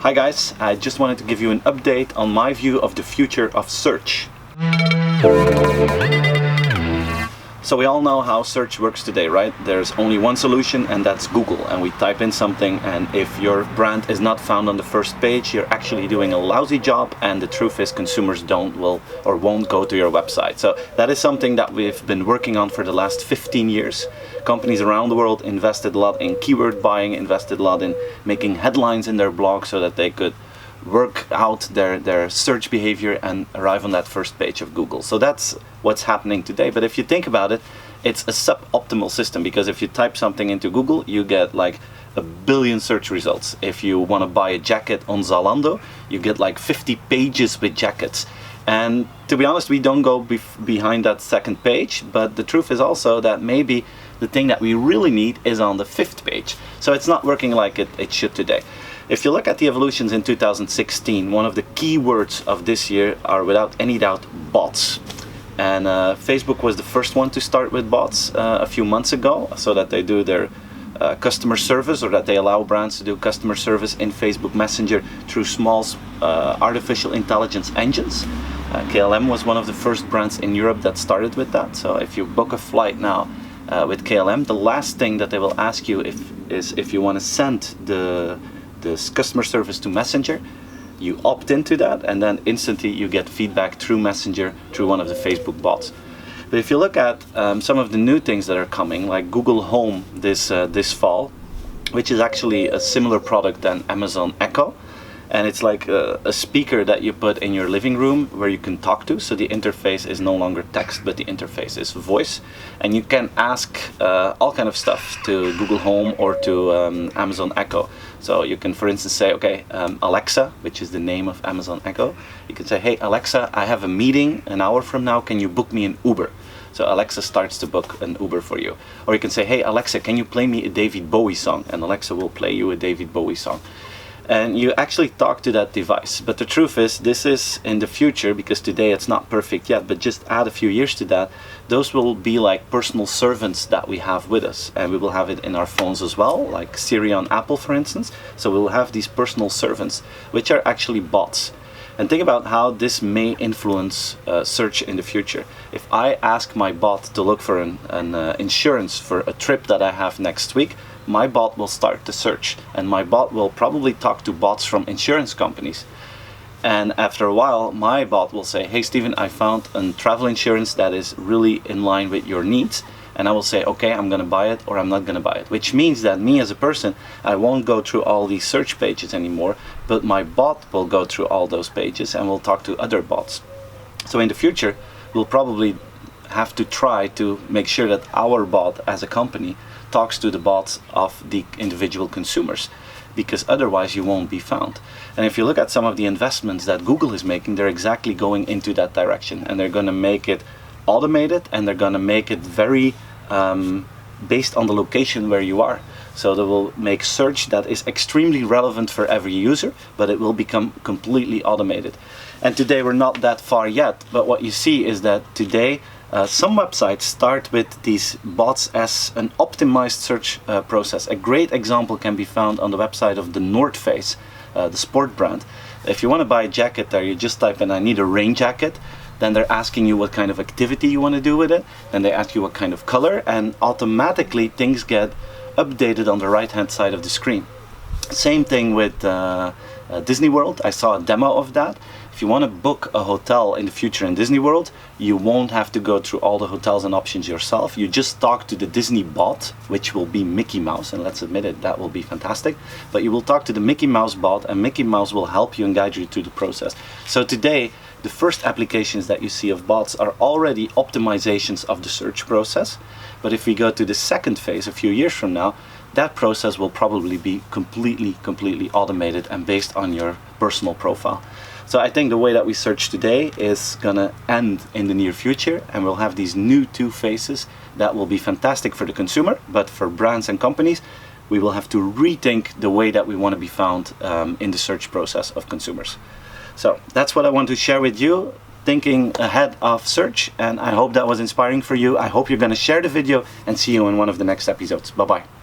Hi guys, I just wanted to give you an update on my view of the future of search. So we all know how search works today, right? There's only one solution, and that's Google. And we type in something, and if your brand is not found on the first page, you're actually doing a lousy job, and the truth is consumers won't go to your website. So that is something that we've been working on for the last 15 years. Companies around the world invested a lot in keyword buying, invested a lot in making headlines in their blog so that they could work out their search behavior and arrive on that first page of Google. So that's what's happening today. But if you think about it, it's a suboptimal system, because if you type something into Google, you get like 1 billion search results. If you want to buy a jacket on Zalando, you get like 50 pages with jackets. And to be honest, we don't go behind that second page, but the truth is also that maybe the thing that we really need is on the 5th page. So it's not working like it should today. If you look at the evolutions in 2016, one of the key words of this year are without any doubt bots. And Facebook was the first one to start with bots a few months ago, so that they do their customer service, or that they allow brands to do customer service in Facebook Messenger through small artificial intelligence engines. KLM was one of the first brands in Europe that started with that. So if you book a flight now with KLM, the last thing that they will ask you is if you want to send this customer service to Messenger. You opt into that, and then instantly you get feedback through Messenger through one of the Facebook bots. But if you look at some of the new things that are coming, like Google Home this fall, which is actually a similar product than Amazon Echo, and it's like a speaker that you put in your living room where you can talk to. So the interface is no longer text, but the interface is voice, and you can ask all kind of stuff to Google Home or to Amazon Echo. So you can, for instance, say, okay, Alexa, which is the name of Amazon Echo, you can say, hey Alexa, I have a meeting an hour from now, can you book me an Uber? So Alexa starts to book an Uber for you. Or you can say, hey Alexa, can you play me a David Bowie song? And Alexa will play you a David Bowie song. And you actually talk to that device. But the truth is, this is in the future, because today it's not perfect yet, but just add a few years to that, those will be like personal servants that we have with us. And we will have it in our phones as well, like Siri on Apple, for instance. So we'll have these personal servants, which are actually bots. And think about how this may influence search in the future. If I ask my bot to look for an insurance for a trip that I have next week, my bot will start the search, and my bot will probably talk to bots from insurance companies. And after a while, my bot will say, hey Steven, I found a travel insurance that is really in line with your needs. And I will say, okay, I'm gonna buy it or I'm not gonna buy it. Which means that me as a person, I won't go through all these search pages anymore, but my bot will go through all those pages and will talk to other bots. So in the future, we'll probably have to try to make sure that our bot as a company talks to the bots of the individual consumers, because otherwise you won't be found. And if you look at some of the investments that Google is making, they're exactly going into that direction, and they're going to make it automated, and they're going to make it very based on the location where you are. So they will make search that is extremely relevant for every user, but it will become completely automated. And today we're not that far yet, but what you see is that today some websites start with these bots as an optimized search process. A great example can be found on the website of the North Face, the sport brand. If you want to buy a jacket there, you just type in, I need a rain jacket. Then they're asking you what kind of activity you want to do with it. Then they ask you what kind of color, and automatically things get updated on the right hand side of the screen. Same thing with Disney World. I saw a demo of that. If you want to book a hotel in the future in Disney World, you won't have to go through all the hotels and options yourself. You just talk to the Disney bot, which will be Mickey Mouse, and let's admit it, that will be fantastic. But you will talk to the Mickey Mouse bot, and Mickey Mouse will help you and guide you through the process. So today, the first applications that you see of bots are already optimizations of the search process. But if we go to the second phase a few years from now, that process will probably be completely automated and based on your personal profile. So I think the way that we search today is gonna end in the near future, and we'll have these new two phases that will be fantastic for the consumer, but for brands and companies, we will have to rethink the way that we want to be found in the search process of consumers. So that's what I want to share with you, thinking ahead of search, and I hope that was inspiring for you. I hope you're going to share the video, and see you in one of the next episodes. Bye bye.